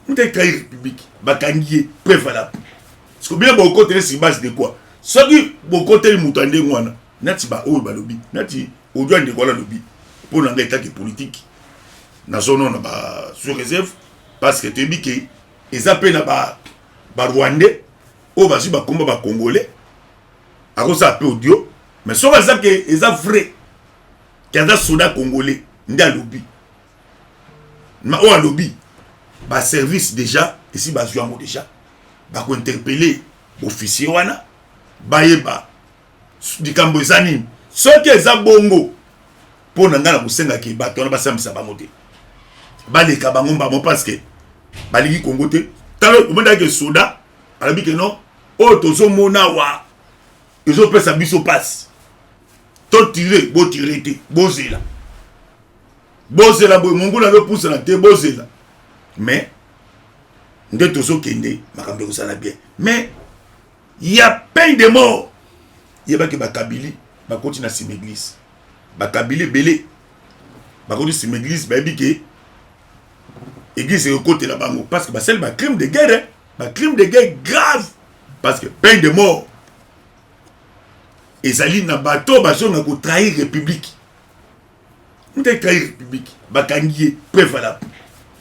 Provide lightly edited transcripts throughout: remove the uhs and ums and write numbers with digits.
Nous avons créé la République. Bakangié, prévalable. Parce que bien, beaucoup de c'est base de quoi? Ce qui beaucoup de moutandé, moi, nati ba ou ba lobby, nati au droit de quoi la lobby pour l'État politique. Nation non ba sous réserve parce que tu dis que ils appellent na ba Rwandais ou ba ba combat ba Congolais. À cause ça peu audio, mais sur ça que ils a vrai qu'il y a des soldats congolais nda lobby. Ma ou a lobby ba service déjà ici ba jouer déjà ba ko interpeller officier wana ba yeba di kambozani ce que za bongo pour nanga na kusenga ki ba tona ba samisa ba moté ba le ka bango ba mo parce que ba ligi Congo te talo o menda que soda alabi que non o tozo mona wa ils ont fait sa biso passe to tirer bo tirer te bozela bo mongo na be pousse na te bozela mais nde tozo kende makambe ko sana bien mais il y a peine de mort. Il y a ba Kabili ba continue na sim église ba Kabili belé ba continue sim église ba bi que église est côté là bango parce que ba c'est ba crime de guerre grave parce que peine de mort et Zali na bateau ba jonga ko trahir république. On a trahir république ba kangié prévalable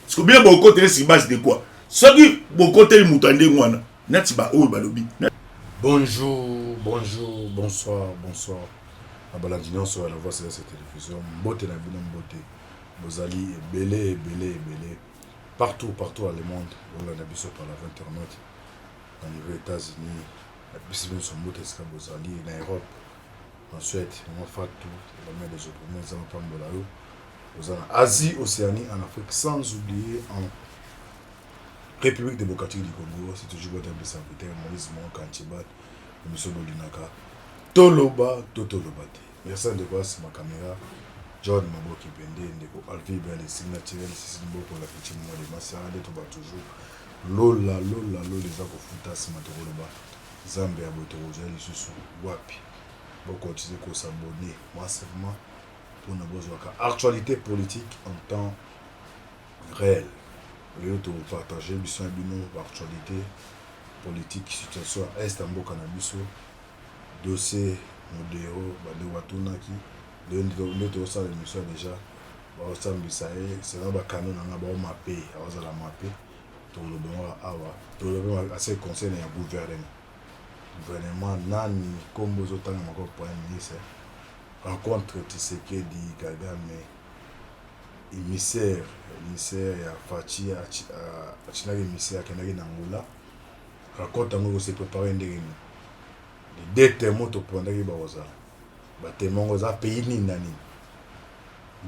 parce que bien beaucoup de c'est base de quoi ce qui beaucoup de moutandé ngwana nati ba ou ba lobby. Bonjour, bonsoir. À Balandinion sur la voix de cette télévision. Mbote na bino mbote. Bozali belé. Partout dans le monde. On a biso par la internaute. Au niveau des États-Unis, la bisibine son mbote ska bozali en Europe. En Suède, on fait tout. La main des opposants, on pas mbolao. En Asie, Océanie, en Afrique, sans oublier en République démocratique du Congo, c'est toujours un peu serviteur, Maurice Kanchibat, M. Bolinaka, Toloba. Merci de voir sur ma caméra, John Maboki Bende, Ndeko Alvi Ben, les signes naturels, c'est une pour la petite mois de Massara, de Toba toujours. Lola, les Akofuta, c'est ma Toloba, Zambé, Abotoroja, les Susu, Wapi. Bon, continuer à s'abonner, massivement, pour nous avoir actualité politique en temps réel. Le to partager mission bino actualité politique situation est en cannabis dossier modéro bade watuna ki le to ça l'émission déjà ba sambisa c'est là ba canon na ba mapé awaza la mapé to le bon awa to le bon assez conseil ya gouvernement nani kombo zotanga mako point ministre rencontre Tshisekedi Kagame émissaire ya Fachi a émissaire qui est Angola raconte ngo se préparer ndenge des témoins to prendre ki baoza ba témoins za pays ni nani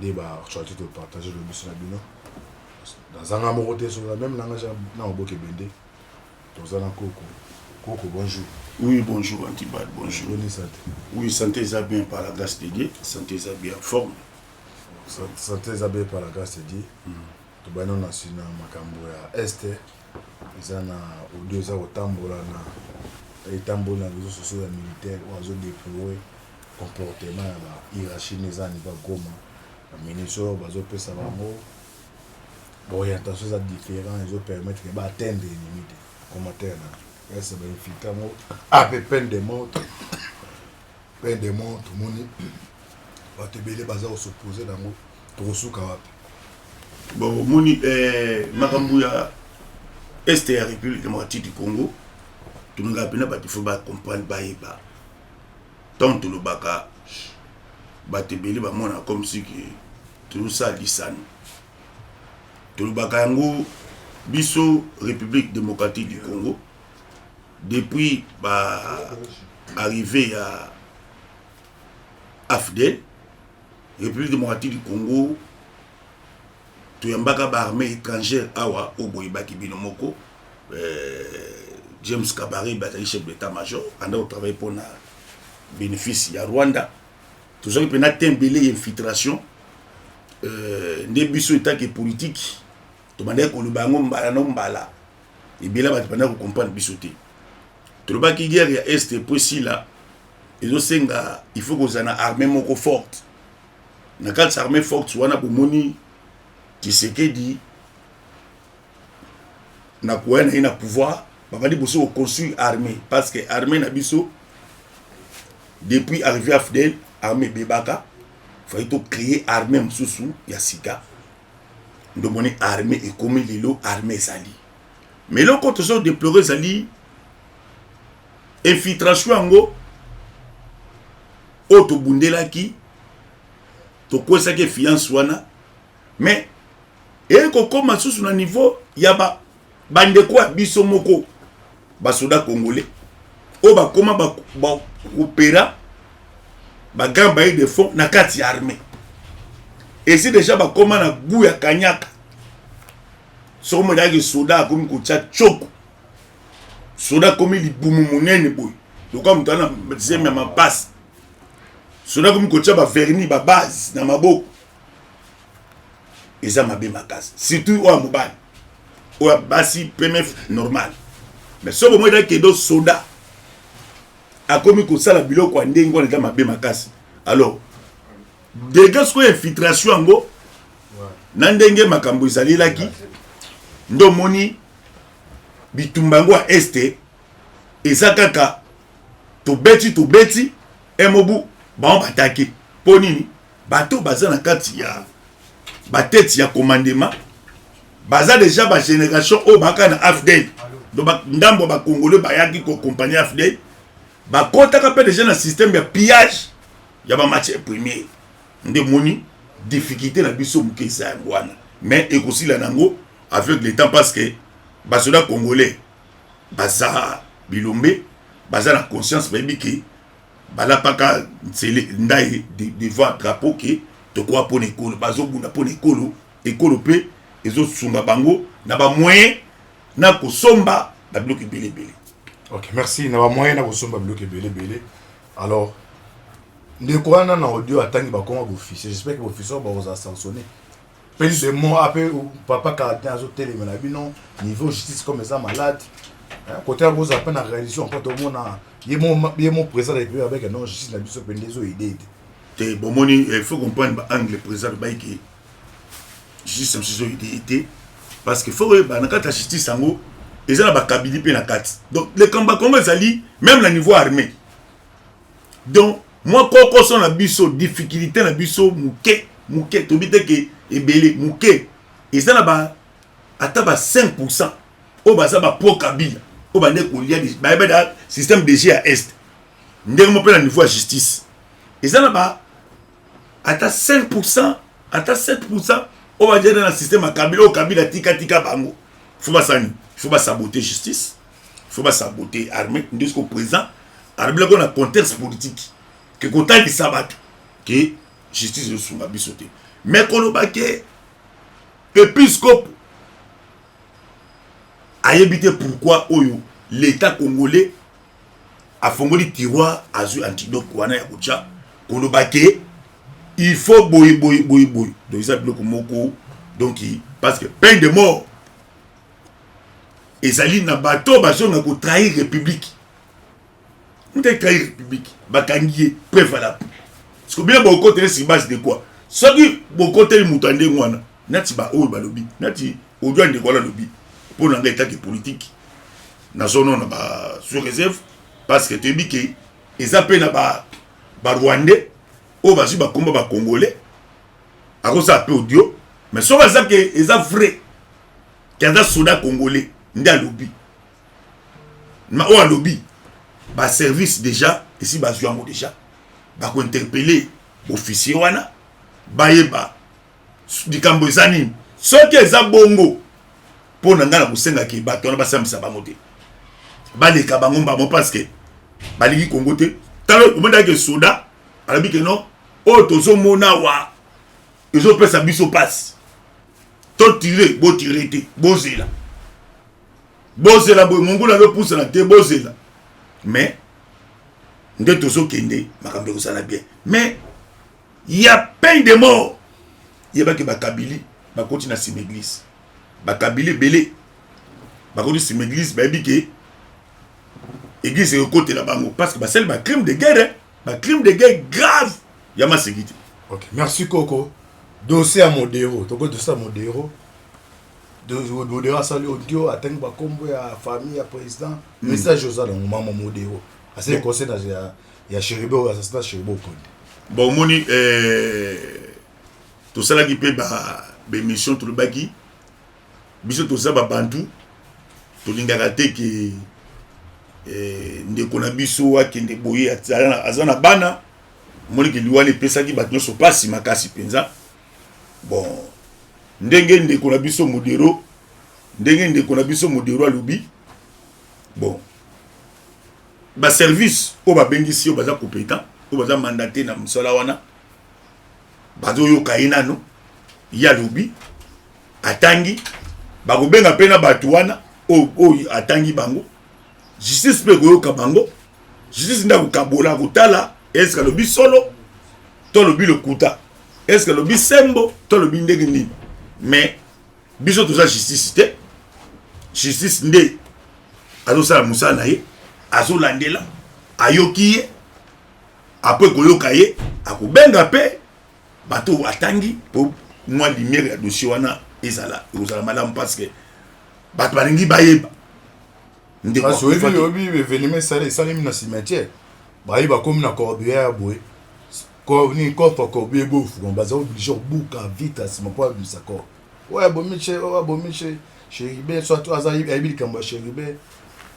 de ba actualité to partager le mission na bino dans un amour côté sur la même langage na oboke bende to za na koko bonjour. Oui, bonjour Antibad, bonjour. Bonne santé. Oui, santé ça bien par la grâce de Dieu, santé ça bien en forme. Santé ça bien par la grâce de Dieu. To bano na sina makambo ya este izana audio za otambola na etambola na réseaux sociaux ya militaire ozo déployer comportement ya ba hiérarchie nezani ba goma ba ministre bazo pesa bango orientation za différent ils permettre que ba atteindre les limites commentaire na c'est ba infiltramo à peine de mort moni ba tebele baza s'opposer dans mo to suka wapi. Bon, moni Makambuya Est et la République démocratique du Congo, tout le monde il faut comprendre baïba. Tant que le baka batebeli ba mona comme si que tout ça lisan. Tout le baka ngo biso République démocratique du Congo depuis arrivé à AFDEL, République démocratique du Congo. Tu as une armée étrangère awa au Boïbaki Binomoko, James Kabari, chef d'état-major, on a travaillé pour le bénéfice de Rwanda. Tout ça, il y a une infiltration. Des bisous état politique. Tout le monde a dit que le bango mbala non mbala. Et bien là, il faut comprendre bisouté. Tout le monde qui guerre à Est et précis là, il faut qu'on ait une armée forte. Dans une armée forte, on a pour moni. Tshisekedi na koya na pouvoir babandi boso construire armée parce que armée na biso depuis arrivé à Fidel armée bebaka fallait to créer armée msusu ya sika ndomoni armée et comme lelo armée sali mais là quand on déplorer sali infiltration ngo auto bundelaki to kwesa ke fiance wana mais et ko koma susu na niveau ya bande kwa biso moko basoda congolais o ba koma ba opéra ba gamba de fond na kati armée et si déjà ba koma na goût ya kanyaka so mo dagi soda comme ko tcha choko soda comme libumu munene boy donc comme tana deuxième ma passe soda comme ko tcha ba vernis ba base na maboko eza mabe makasi surtout o mobile o basi PMF normal mais so mo dagi do soda a commis ko sala biloko kwa ndengi wana mabe makasi alors dégâts ko infiltration ngo na ndenge makambo izalilaki ndo moni bitumbango a este eza kaka to beti emobu ba bataki ponini bato baza na kati ya bateti ya commandement baza déjà ba génération o baka na AFDEL do ndambo ba congolais bayaki ko compagnie AFDEL ba kotaka pe déjà na système ya pillage ya ba matière première nde moni difficulté na biso muke sa ngwana mais ekosila nango avec le temps parce que basoda congolais baza bilombe baza na conscience bayebi ke bala paka nsele ndai devant drapeau ke to kwa pona ekolo bazobunda pona ekolo pe ezosunga bango na ba moyen na kosomba ba bloc belé. Ok, merci. Na ba moyen na kosomba bloc belé. Alors ndeko na audio atangi ba koma officier. J'espère que officier ba oza sanctionner. Peine de mort après papa caractère azo télé na bino niveau justice comme ça malade. Côté vous appelle la réalisation quand au monde mon président de la République avec non justice na biso peine des idées. Te bomoni il faut comprendre angle président ba ki justice na biso idée parce que faut ba na kata justice sango eza na ba kabili pe na kati. Donc les combats comme ezali même la niveau armé. Donc moi koko son na biso difficulté na biso muke to bite ke ebele muke eza na ba ata ba 5% o baza ba pro kabila o bande ko lia ba beda système DG à est ndenge mo pe na niveau ya justice eza na ba ata 5% ata 7% o ba jena na système ya kabila o kabila tika bango faut pas saboter justice faut pas saboter armée ndesco présent armée ko na contexte politique que kotaki sabato que justice de sunga bisoté mais kolobake épiscope a évité pourquoi oyo l'état congolais a fongoli tiroir azu antidote wana ya kucha kolobake il faut boy donc ça bloc moko donc parce que peine de mort ezali na bato bazonga ko trahir république on trahir république bakangié prévalable parce que bien beaucoup de si base de quoi ce qui beaucoup de mutande ngwana nati ba o balobi nati ojo ande kola lobi pour na ngeta ke politique na zone na ba sous réserve parce que te biki ezape na ba rwandais o bazi ba komba ba congolais ako sa pe audio mais so baza ke eza vrai kaza soda congolais nda lobi ma o lobi ba service déjà ici ba zuango déjà ba ko interpeller officier wana bayeba dikambo ezani soki eza bongo po na ngana kusenga ki bato na basambisa bango te baleka bango mbamo parce que baliki kongo te talo komanda ke soda alabi ke non o tozo mona wa ezo pesa biso passe to tirer bo tirer te bozela bo mongula be pousse na te bozela mais nde tozo kende makambe kusala bien mais il y a peine de mort. Il y a que Bakabili, Bakoti na sim église. Bakabili belé. Bakoti sim église, baby que église est au côté là bango parce que c'est un crime de guerre, un crime de guerre grave. Yama sécurité. OK, merci Coco. Dossier à Modéro, Togo dossier à Modéro. Modéro asali audio atangi bakombo ya famille ya président message oza na mama Modéro assez conseil ya Cheribe ou assassinat Cheribe Okonde. Bon moni to sala ki pe ba émission to baki biso to za ba bantu to lingaka te ke ndeko na biso akende boye azana bana moni ke liwani pesaki bato nyonso pasi makasi penza. Bon ndenge ndeko na biso Modéro alobi bon ba service o ba bengisi o baza compétent o baza mandaté na msala wana bazo yoka inano ya lobi atangi bakobenga pena bato wana o atangi bango justice pe koyoka bango justice nda kokabola kotala est-ce que lobi solo to lobi lokuta est-ce que lobi sembo to lobi ndenge nini mais biso toza justice te justice nde azosala mosala na ye azolandela ayoki ye apres koyoka ye akobenga mpe bato atangi po mwa lumière ya dossier wana ekozala malamu parce que bato balingi bayeba parce que obi événement esalemi na cimetière bayi bakomi na corbière ya boye ni kofa corbière bofu baza obligé obuka vite asima po abimisa corps oyo abomiche Cheribe soit azayibi likambo ya Cheribe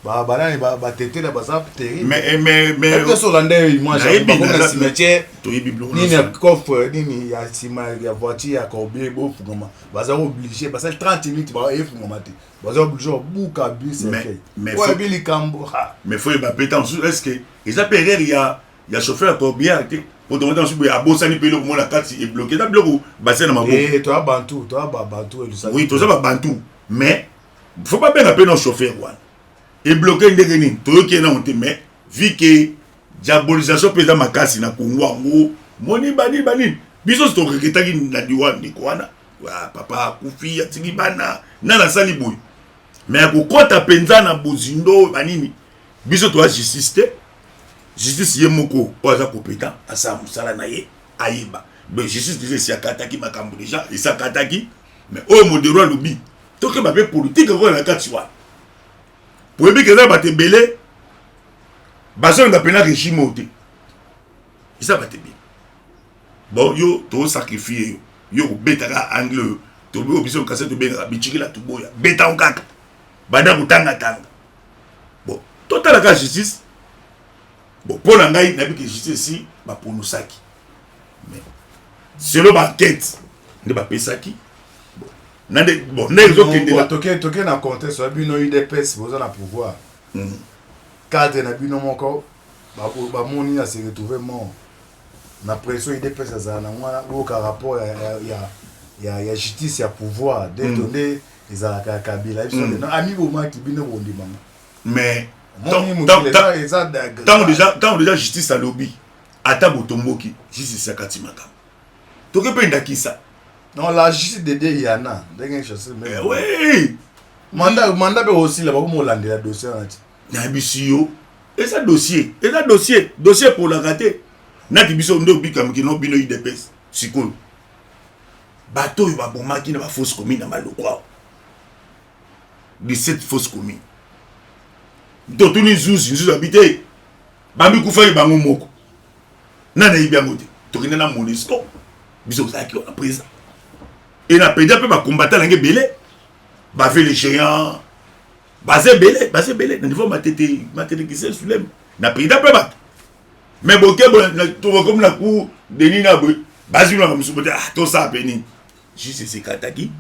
banani batetela baza terrible mais solande moi j'arrive na cimetière nini ya coffre nini ya sima ya voiture ya corbière bofu ngoma baza obligé baza 30 minutes ba efu ngoma te baza obligé obuka bus mais oyo bi likambo mais faut ba pétan est-ce que ils appellent ya chauffeur corbière te pour demander ensuite à bosani pelo ko mona kati est bloqué da bloqué bassin na maboko toi bantu et le oui toi ça ba bantu mais faut pas bien appeler nos chauffeur wana et bloqué ndenge nini toyoki na onte mais vu que diabolisation pesa makasi na Congo ngo moni bani biso to reketaki na diwani kwana wa papa kufi atiki bana na sali boy mais ko kota penza na bozindo banini biso to justice te justice ye moko oza compétent asa musala na ye ayeba mais justice déjà si akataki makambo déjà et ça kataki mais o Modéro alobi to ke ba pe politique ko na kati wa pour que ça va te belé baso nga pena régime oté ça va te bien bon yo to sacrifier yo ko betaka angle to bi obiso kase to benga bichikila to boya beta okaka banda kutanga bon total la justice bon pour la ngai na bi que justice si ba ponusaki mais selon ma quête ne ba pesaki bon toke na contexte wa bino UDPS boza na pouvoir cadre na bino moko ba moni na se retrouver mort na pression UDPS za na mwana boka rapport ya justice ya pouvoir de ezala ka Kabila na ami boma ki bino bondima mais tant déjà justice à lobby ata botomboki justice ya katimaka toke pe ndakisa. Non, la justice de Dieu, il y en a. Oui. Mandat peut aussi là-bas, comme on l'a dit, la dossier. Nabisio. Et ça dossier pour la rater. Nati biso ndo bikam ki no bino UDPS. Sikoyo. Bateau il va bomba qui na ba fausse commune na malokwa. 17 fausses communes. Dotuni zuzu habité. Bambi kufa bango moko. Nana ibi amote. Tokina na Monisco. Biso zaki on a président. Et na pédia pe ba combattre la belé ba fait les géants basé belé na niveau matete qui c'est soulem na pédia pe ba mais boké to comme na coup de nina bo bazi na musubote to ça peni juste c'est kataki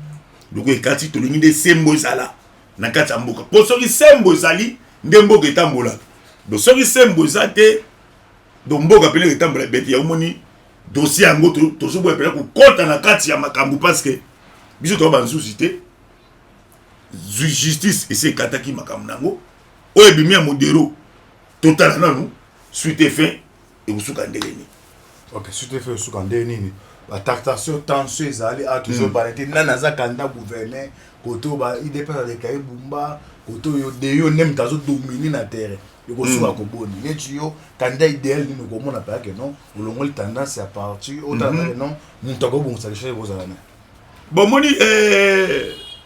loko ekati to lingi de sembo sala na kata mboka po soki sembo sali ndembo ke tambola do soki sembo zate do mboka pele ke tambola beti ya umoni dossier yango to so boye pela ko kota na kati ya makambu parce que biso to ba suscité justice et c'est kataki makambu nango o ebimi ya Modéro total nanu suite fin et usuka ndeleni. OK, suite fin usuka ndeleni ba taxation tension ezali a toujours barrêté nana za kanda gouverner koto ba IDP de Kaibumba koto yo de yo nem tazo dominer na terre. Yoko suka ko boni neti yo candidat idéal ni ko mona pa que non olongoli tendance à partir autant non mutako bon ça les choses na bon moni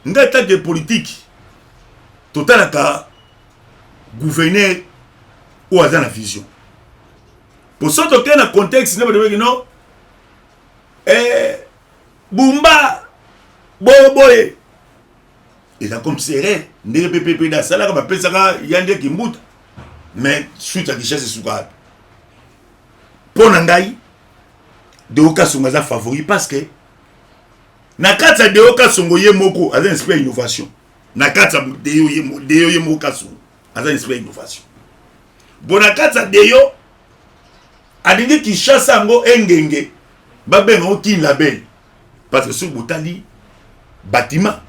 ngai tant que politique totalaka gouverneur ou aza na vision pour ça toke na contexte na badebeki non bumba boye eza comme serre ndenge pepepe dasalaka bapesaka yande kimbuta mais suite akishasa esuka mpo na ngai Deo Kasongo aza favori parce que na kati ya Deo Kasongo ye moko aza esprit ya innovation na kati ya Deo ye moko Kasongo aza esprit ya innovation bon na kati ya Deo alingi Kinshasa ngo engenge babenga oti label parce que sur botali bâtiment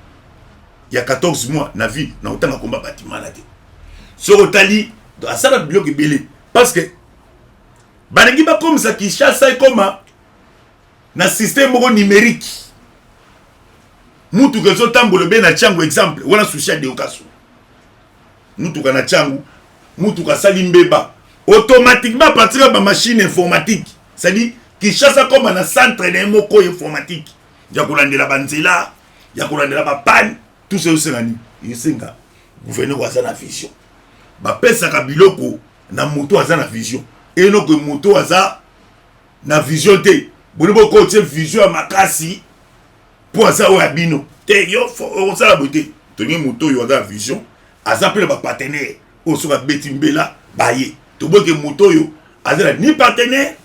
il y a 14 mois na ville na otanga komba bâtiment la te sur botali asala bloc ebele parce que balingi ba comme ça Kinshasa ekoma na système numérique mutu kezo tambola be na changu exemple wana souci de okaso mutu kana changu mutu ka sali mbeba automatiquement à partir de la machine informatique c'est-à-dire Kinshasa comme na centre de moko informatique ya kolandela banzela ya kolandela ba panne tout ce sengani yesenga gouverneur wa na vision ba pesa ka biloko na moto aza na vision et non que moto aza na vision te bonibo ko tie vision ya makasi pour aza o abino te yo on ça la beauté toni moto yo aza vision aza pe ba partenaire o so ba betimbela baye to boke moto yo aza ni partenaire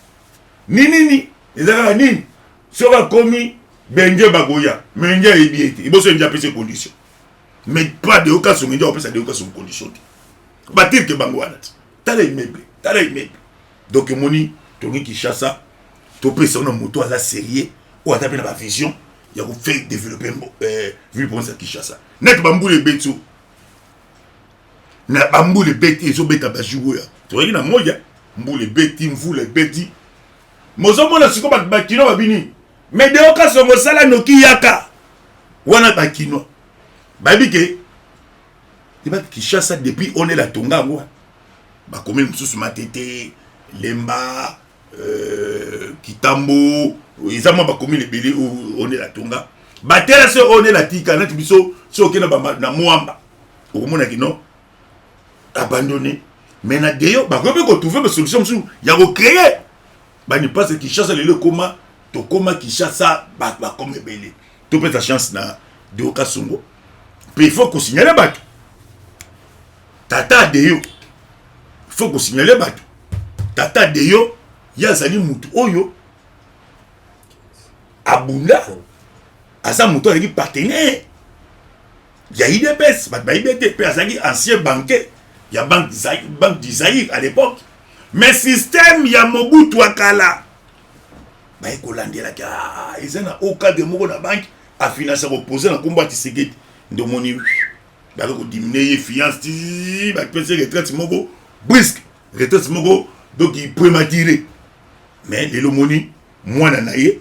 ni nini ezaka nini so ba komi benje bagoya menje ebiete iboso nja pese condition mais pas de occasion nja opesa de occasion condition ba dire que bango wana tala immeuble donc moni toni Kinshasa to pesa na moto aza sérieux ou aza pe na ba vision ya ko faire développer ville pour ça Kinshasa net bambule betu na bambule beti ezo beta ba jouer to yina moja mbule beti mvule beti mozo mona siko ba kino babini mais de occasion mo sala noki yaka wana ba kino babike iba Kinshasa depuis on est la tonga ngwa ba commune mususu matete lemba Kitambo ezama ba commune belé on est la tonga batela se on est la tika na tibiso so kena ba na mwamba okomona kino abandonné mais na deyo ba ko trouver ba solution musu ya ko créer ba ni pas que Kinshasa le koma to koma Kinshasa ba comme belé to peut ta chance na Deo Kasongo puis il faut qu'on signale ba tata deyo faut qu'on signale ba tata deyo yazali mutu oyo abunda asa mutu avec partenaire ya IDPS ba IBT pe azaki ancien banquier ya banque d'Isaïe à l'époque mais système ya Mobutu akala ba ekolandela ka ezana aucun de moko na banque a financer reposer na combat Tshisekedi ndo moni ba ko diminuer fiance ba penser retraite moko brusque retraite moko donc il prématuré mais les lomoni mwana naye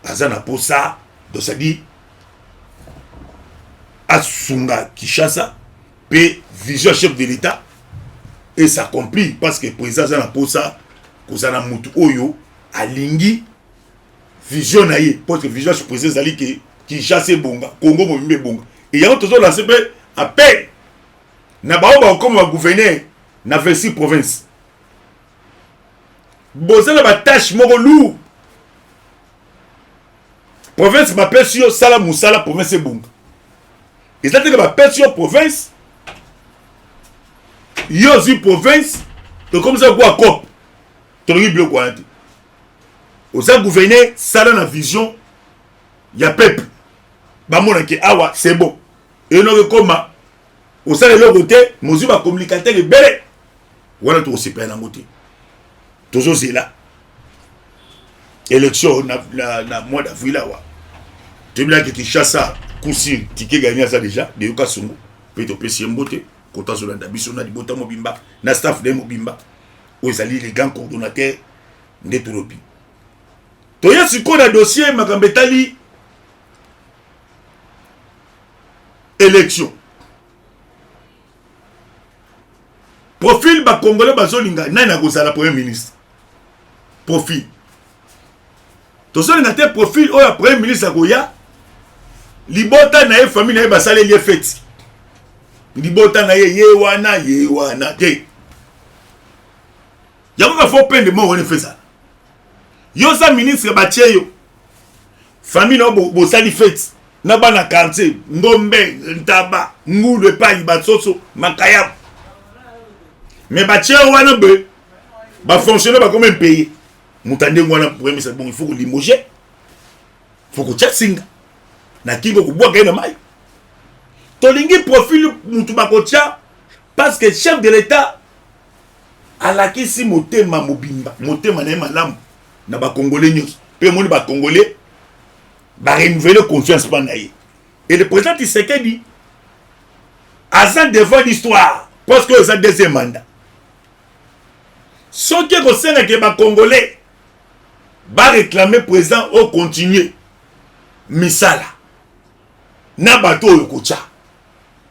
azana pour ça donc ça dit asunga Kinshasa pe vision chef de l'état et ça accomplit parce que président azana pour ça kozana mutu oyo alingi vision naye parce que vision chef président zali que Kinshasa bonga Congo mobimbe bonga et yango tozo lancer pe appel na baoba comme gouverneur na 26 provinces bozala ba tâche moko lourd province ma pesio sala musala province bonga et ça que ba pesio province yozi province to comme ça quoi cop to ngi bloc quoi oza gouverneur sala na vision ya peuple ba mona ke awa c'est bon et non koma osala le côté mozu ba communicateur ebele wala to se pena ngote toujours c'est là élection na mois d'avril là tu me dis que Kinshasa cousin ticket gagné ça déjà de Kasongo peut to pesi mbote kota sur la biso na dibota mobimba na staff de mobimba o ezali les grands coordonnateurs ndetolobi to ya siko na dossier makambetali élection profil ba congolais bazolinga nani akozala premier ministre profil tozolinga te profil oyo premier ministre akoya libota na ye famille na ye basaleli ye feti libota na ye wana te yango ka fo pende mo woni fesa yo sa ministre batie yo famille na bosali feti na bana quartier ngombe ntaba ngulu epai batsoso makayab mais batie wana be ba fonctionner ba comme payer mutande ngwana premier c'est bon il faut que limoger faut que tchatsinga na kingo kubwa kaina mai tolingi profil mutu bakotia parce que chef de l'état alakisi motema mobimba motema na malamu na ba congolais nyos pe moni ba congolais ba renouveler confiance pa na ye et le président Tshisekedi azan devant l'histoire parce que c'est deuxième mandat ce qui concerne que ba congolais ba réclamer président au continuer misala na bato okocha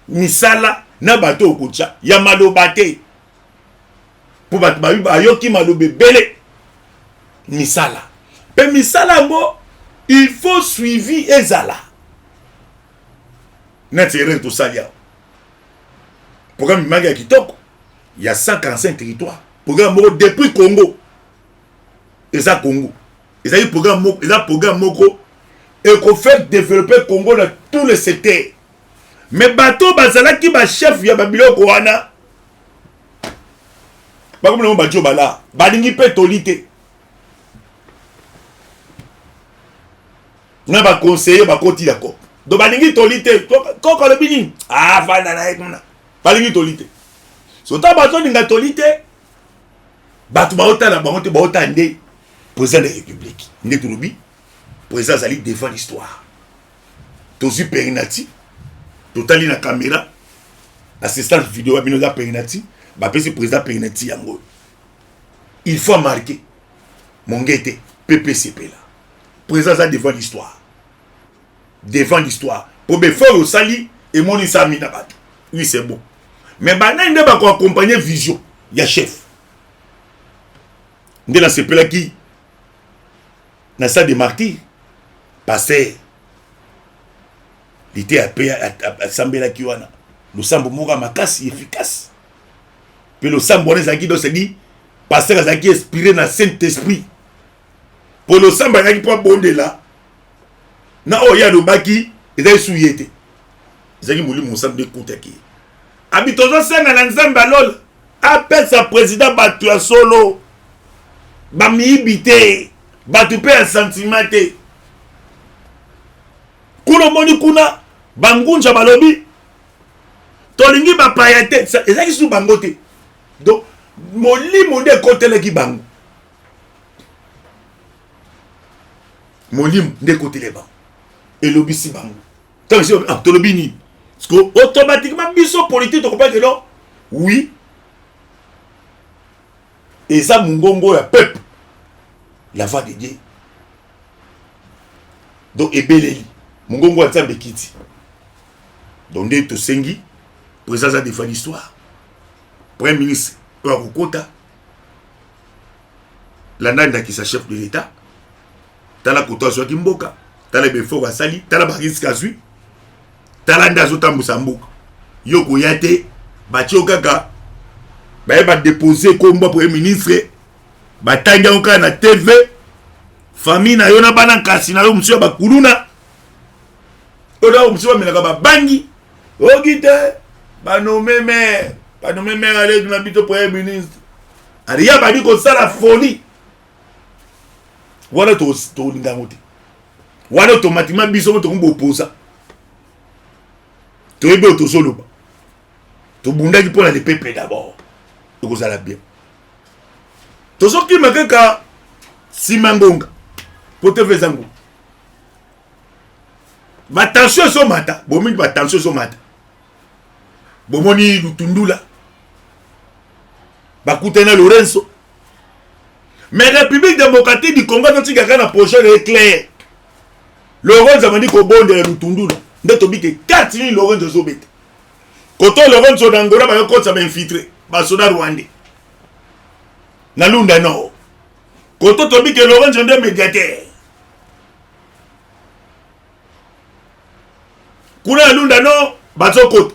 misala na bato okocha ya maloba te pour bato ba yoki malobe belé misala pe misala ngo il faut suivi ezala na tiré tout ça ya programme manga kitoko il y a 145 territoires programme depuis Congo eza Congo eza programme moko et qu'on fait développer Congo dans tous les secteurs. Mais bateau bazala qui ba chef ya babilo ko wana. Ba comme le bateau bala, balingi pe tolité. Na ba conseiller ba koti d'accord. Do balingi tolité, ko le bini. Ah fana na ekuna. Balingi tolité. So ta bateau ninga tolité. Batu ba ota na ba monte ba ota ndé président de la République. Ndé turubi. Président Zali défend l'histoire. Tosi Perinati, totali na caméra, assistant vidéo Abinoza Perinati, bapesi président Perinati yango. Il faut marquer mon guette PPCP là. Président Zali défend l'histoire. Défend l'histoire. Pour me faire au sali et mon isami na bat. Oui, c'est bon. Mais maintenant, il ne va pas accompagner vision. Il y a chef. Il y a CP là qui n'a ça des martyrs. Passé l'été à Sambela Kiwana le sambo moka makasi efficace puis le sambo les aguidos se dit passer à zaki inspiré na Saint-Esprit pour le sambo qui pas bondé là na oya do baki et souyete zaki moli mon sambo de kotaki habitozo senga na nzamba lol appelle sa président batu ya solo ba miibité batu pe un sentiment te kuno moni kuna bangunja balobi tolingi ba payate ezaki su bangote donc molimo nde kotele ki bango molimo nde kotele bango elobisi bango tant que tolobi ni parce que automatiquement biso politique to comprendre que non oui et ça mungongo ya peuple la voix de Dieu donc ebeleli Mungongo a été kiti. Donc, de Tosengi, président de l'histoire, Premier ministre, Wakokota, l'ananda qui est chef de l'État, Tala Koto Azwaki Mboka, Tala Befo Wasali, Tala Baris Kazui, Tala Ndazota Moussamboka, Yoko Yate, Batio Kaka, Baeba déposé comme Premier ministre, Batanga Oka na TV, famille na Yona Banan Kasina, Monsieur Bakuluna. Oda umsiwa melaka ba bangi ogite banome maire allez na bito premier ministre ariya badi ko sala folie wala to lingangote wala automatiquement biso to ngbo posa to ebe to solo to bundaki pour le peuple d'abord to ko sala bien to soki makeka simangonga pote vezango ma tension so mata bomi ba tension so mata bomoni lutundula bakutena Lorenzo mais République démocratique du Congo noti kaka na projet éclair Lorenzo mandi ko bonde lutundula ndeto bike 4000 Lorenzo zobeta koto Lorenzo d'Angola ba ko sa ba infiltré ba soda rwandais na lunda no koto to bike Lorenzo nde médiateur kuna lunda no bazokota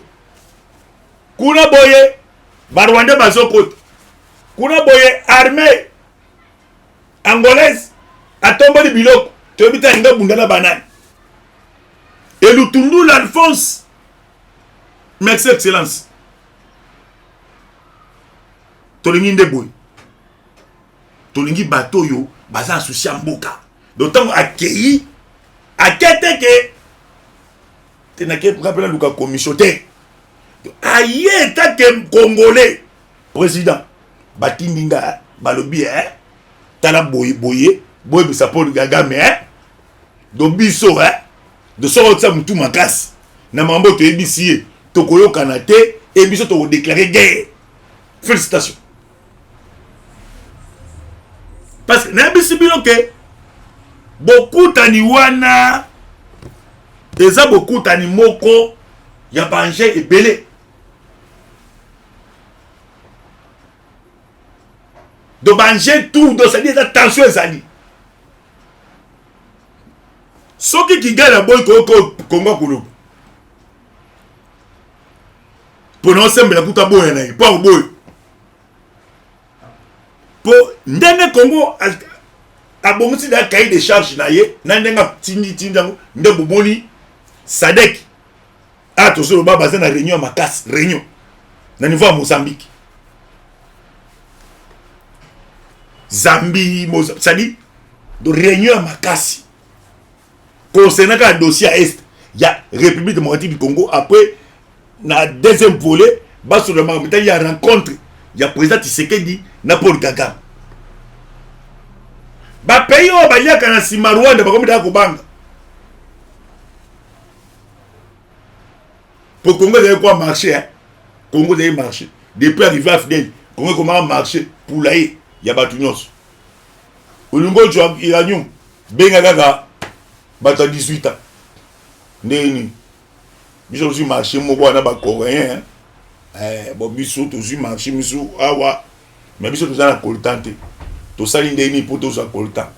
kuna boye barwande bazokota kuna boye armée angolaise atomboli biloko toyebita linga bundana banani et Lutundula Alphonse merci excellence tolingi nde boye tolingi bato yo baza souci ya mboka d'autant akei akete ke tenake rappela luka commission te aye ta ke congolais président batindinga balobi tala boye bisa Paul Kagame do biso de sortir mutu makasi na mambo to ebisi to koyokana te e biso to déclarer guerre. Félicitations. Parce que na bisi bilo ke beaucoup tani wana eza beaucoup tani moko ya banje ebele. De manger tout, de ça dit attention ezali. Soki qui gagne la boy Congo Kulu. Pour nous semble la kuta boy na pas boy. Pour ndenge Congo a bongi da cahier de charge na ye, na ndenga tindi nde boboni Sadek. Ah to so ba baza na réunion makas, réunion. Na niveau à Mozambique. Zambie, Mozambique, ça dit de réunion à Makassi. Concernant le dossier à Est, il y a République démocratique du Congo. Après, dans le deuxième volet, il y a rencontre. Il y a président Tshisekedi, Paul Kagame. Ba pays au Balia Kanasima Rwanda, ba komita Kobanga. Pour Congo, il y a quoi marcher, hein? Congo, il y a marché. Depuis arriver à Fidel, Congo, comment marcher pour l'aïe. Il y a battu nyonso. Olungo tu as iranium. Benga gaga. Bata 18 ans. Ndeni. Biso aussi marché mo bwana ba coréen. Bon biso aussi marché biso awa. Mais biso tozana coltante. To sali ndeni pour to sa coltant.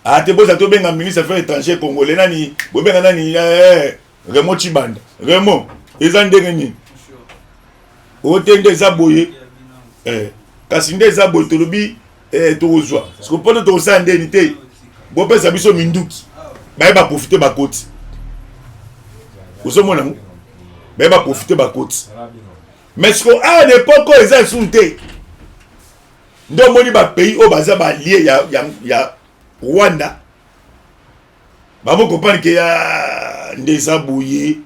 Ah te boza to benga ministre affaires étrangères congolais nani. Bo benga nani Raymond Chibanda. Raymond, ezandenge ni. Otende za boye. Kasi nde za boy tolobi tozwa parce que pendant to sa ndeni te bo pesa biso minduki ba profiter ba koti osomona mo ba profiter ba koti mais ce que à l'époque eza sunte ndo moni ba pays o baza ba lié ya Rwanda ba mo comprendre que ya ndeza boye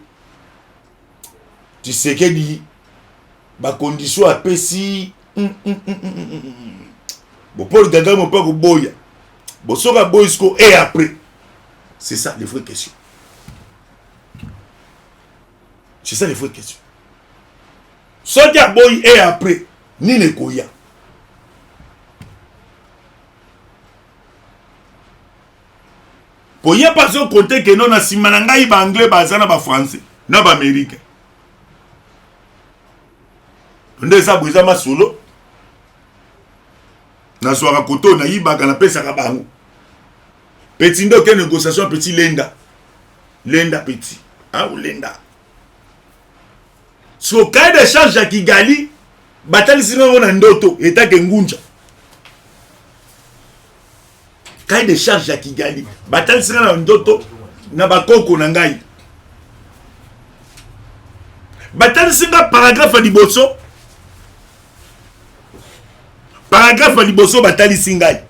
Tshisekedi ba condition apesi. Bon, Paul Kagame mon père boya. Bon, soka boysko et après. C'est ça les vraies questions. C'est ça les vraies questions. Soka boy et après ni ne koya. Pour y a pas son côté que non na simananga iba anglais bazana ba français, na ba américain. Ndeza boza masolo. Na soara koto na yibaka na pesa ka bango. Petit ndo ke négociation petit lenda. Lenda petit. Ah ou lenda. So cahier de charge ya Kigali batali singa na ndoto eta ke ngunja. Cahier de charge ya Kigali batali singa na ndoto na bakoko na ngai. Batali singa paragraphe liboso. Paragraphe liboso batali singai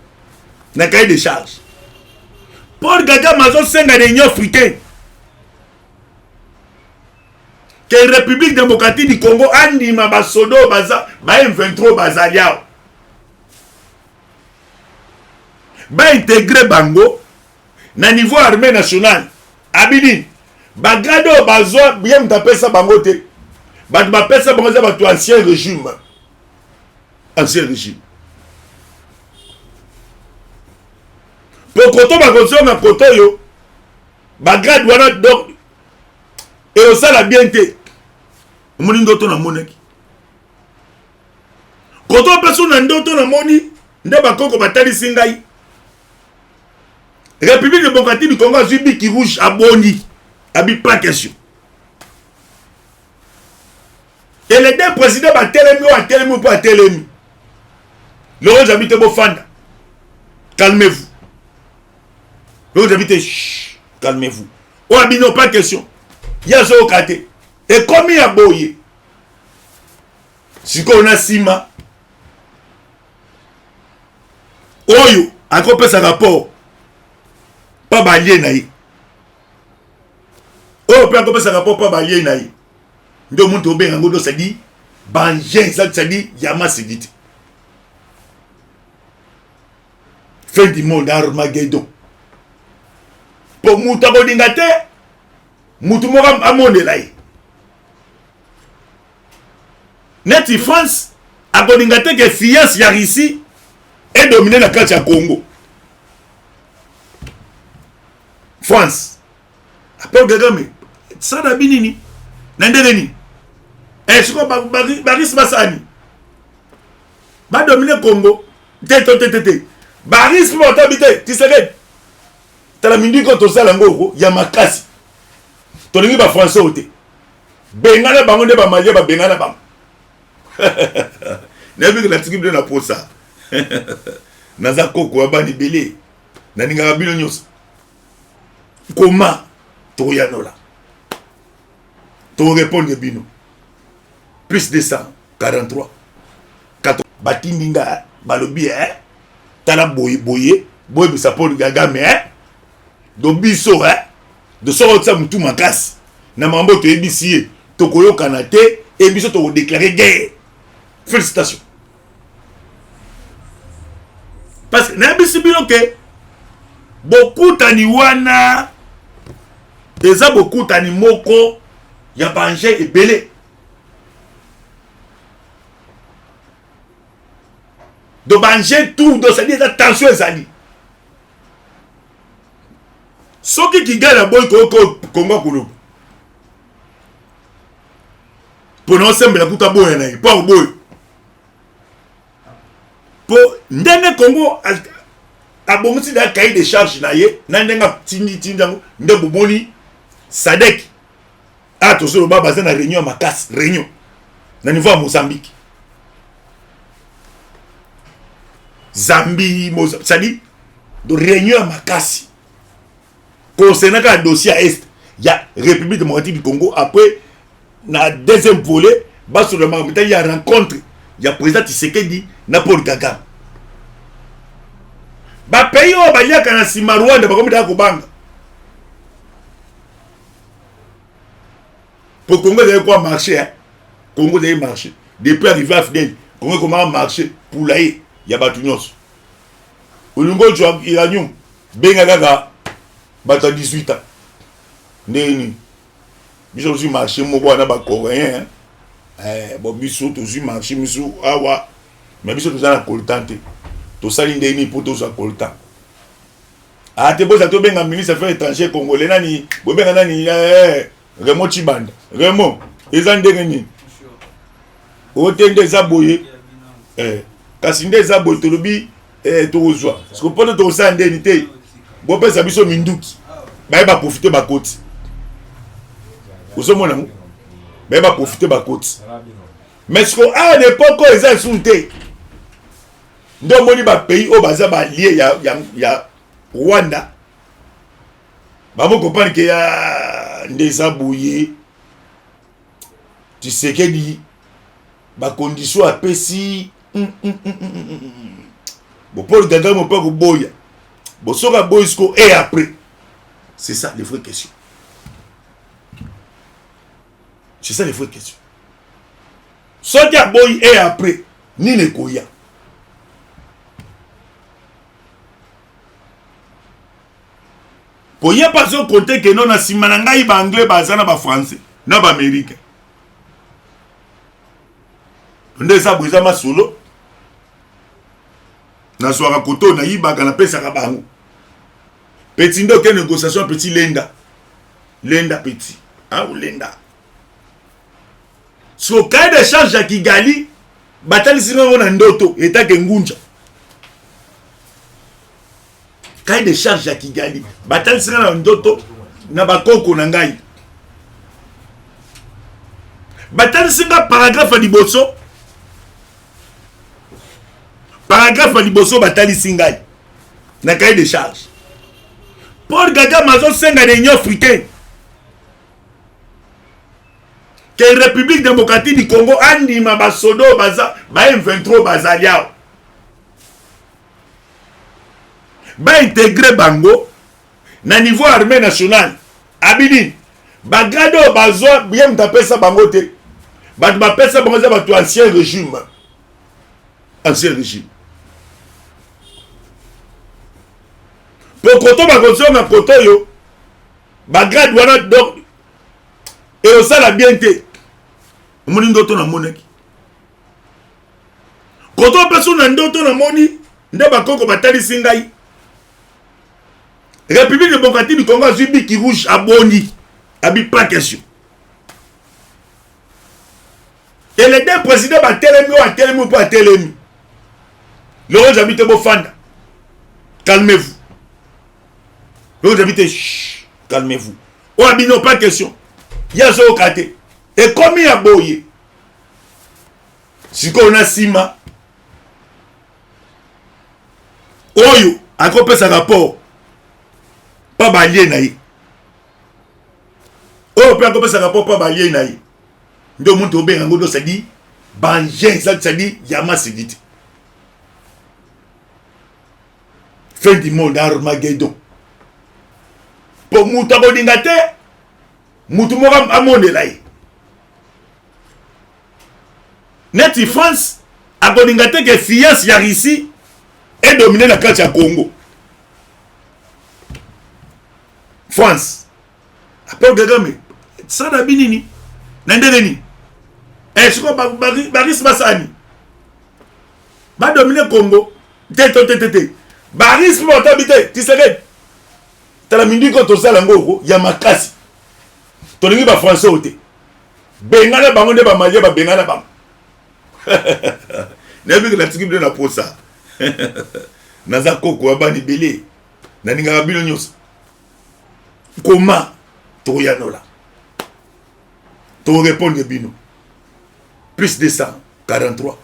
na cahier de charge. Paul Kagame mazo senga de l'Union africaine. Que la République démocratique du Congo andima basodo baza ba M23 bazaliao. Ba intégrer bango na niveau armée nationale. Abidin bagado bazo bien mtapesa bango te. Bat ba pesa bango za ba ancien régime. Ancien régime. Pour koto ba koto na koto yo ba grade wana donc et au ça la bien te moni ndoto na monaki koto peso na ndoto na moni nde ba koko batali singai République démocratique du Congo azui biki rouge aboni Abi pas question. Et les deux présidents ba telemi ou pas telemi. Laurent Zabité Bofanda. Calmez-vous. Laurent Zabité, calmez-vous. On a non pas question. Il y a zo kate. Et comme il y a boye. Si on a sima. Oyo, à quoi ça rapport? Pas balier naï. Oh, pas quoi ça rapport pas balier naï. Ndo monte au bengo do ça dit bangé ça dit yama sédite. Fin du monde Armageddon. Pour muta bodingate mutu mo a monde là. Neti France a bodingate que fiance ya ici est dominé la carte à Congo. France. Après Kagame, ça n'a binini. Nandeni. Est-ce que Baris Bassani va dominer Congo? Tété. Baris m'a habité. Tu sais, tu as mis quand tu as l'ango, il y a ma casse. Tu as mis ba français au thé. Bengala bango de ba malien ba bengala bang. N'a vu que la tribu de la posa. Naza koko abani belé. Naninga bino nyos. Comment Toyanola? Tu réponds bino. Plus de 143. 4 Batindinga balobi tala boye bisa Paul Kagame do biso de sortir mutu makasi na mambo to ebisi to koyokana te et biso to déclarer guerre. Félicitations. Parce que na bisi bino ke beaucoup tani wana eza beaucoup tani moko ya banje ebele. De manger tout, de ça dit attention les amis. Ce qui gagne la boy Congo Kulu. Pour nous semble la puta boy na pas boy. Pour ndenge Congo a bomsi da cahier de charge na ye, na ndenga tindango ndebo boni Sadek. Ah to so ba bazana réunion makas, réunion. Na niveau à Mozambique. Zambie, Mozambique, ça dit de réunion à Makassi. Concernant le dossier à Est, il y a République démocratique du Congo. Après, dans le deuxième volet, il y a rencontre. Il y a président Tshisekedi, Paul Kagame. Ba pays où il y a un Rwanda, comme il y a un pour Congo, il y a quoi marcher? Congo, il y a marché. Depuis arriver à Fidel, Congo, comment marcher pour l'aïe? Il y a battu nyos. Olungo joa iranium benga gaga bata 18 ans. Ndeni. Biso aussi marché moko na ba coréen. Bon biso to aussi marché biso awa. Mais biso to za coltante. To sali ndeni pour to za coltant. Ah te boza to benga ministre affaires étrangères congolais nani, bo benga nani Raymond Chibanda. Raymond, ezandenge ni. Otende za boye. Kasi nde za boye tolobi tozwa parce que pendant to sa ndeni bo pesa biso minduki ba profiter ba koti osomona mo ba profiter ba koti mais ce que à l'époque ko eza sunte ndo moni ba pays o baza ba lié ya Rwanda ba mo comprendre que ya ndeza boye Tshisekedi ba condition a pesi. Bon, Paul Kagame on peut que boya. Bon, soka boysko et après. C'est ça les vraies questions. C'est ça les vraies questions. Soka boy et après ni ne koya. Pour y a pas son côté que non na simananga ba anglais ba zana ba français, na ba américain. Nde sa boza ma solo. Na soara koto na yibaka na pesa ka bango. Petit ndo ke négociation petit lenda. Lenda petit. Ah ou lenda. So cahier de charge ya Kigali batali singa na ndoto etake ngunja. Cahier de charge ya Kigali batali singa na ndoto na bakoko na ngai batalisinga paragraphe ya liboso batalisinga na cahier de charge. Paul Kagame azosenga réunion africaine que République démocratique du Congo andima basodo baza ba M23 bazaliao ba intégrer bango na niveau armée nationale abidi bagado bazwa bien tapesa bango te batu bapesa bango za batu ancien régime pour koto bakozonga koto yo bagrade wana donc et osala bien te omoni ndoto na monaki koto peso na ndoto na moni nde bakoko batalisi ngai République démocratique du Congo azwi biki rouge aboni abi pas question et les deux présidents batelemi ou atelemi ou pas atelemi le roi habite bofanda calmez-vous le roi habite calmez-vous ou abino pas question yazo okate et comme ya boye siko na sima oyo akopesa rapport pas balié na ye oyo pe akopesa rapport pas balié na ye ndo muntu obenga ngodo sadi bangé ça sadi yama sedite fin du monde Armageddon pour mutu akolinga te mutu moko amondela ye neti France akolinga te ke fiance ya Russie est dominée na kati ya Congo. France après Kagame ça na binini na ndeni siko baris basani ba dominer Congo te baris mo tabite tiseke tala mindi ko to sala ngoko ya makasi to lingi ba français ote bengana bango nde ba malien ba bengana bango nebi que la tiki na posa naza koko abani belé na ninga bino nyos comment toyanola to répondre bino plus de 143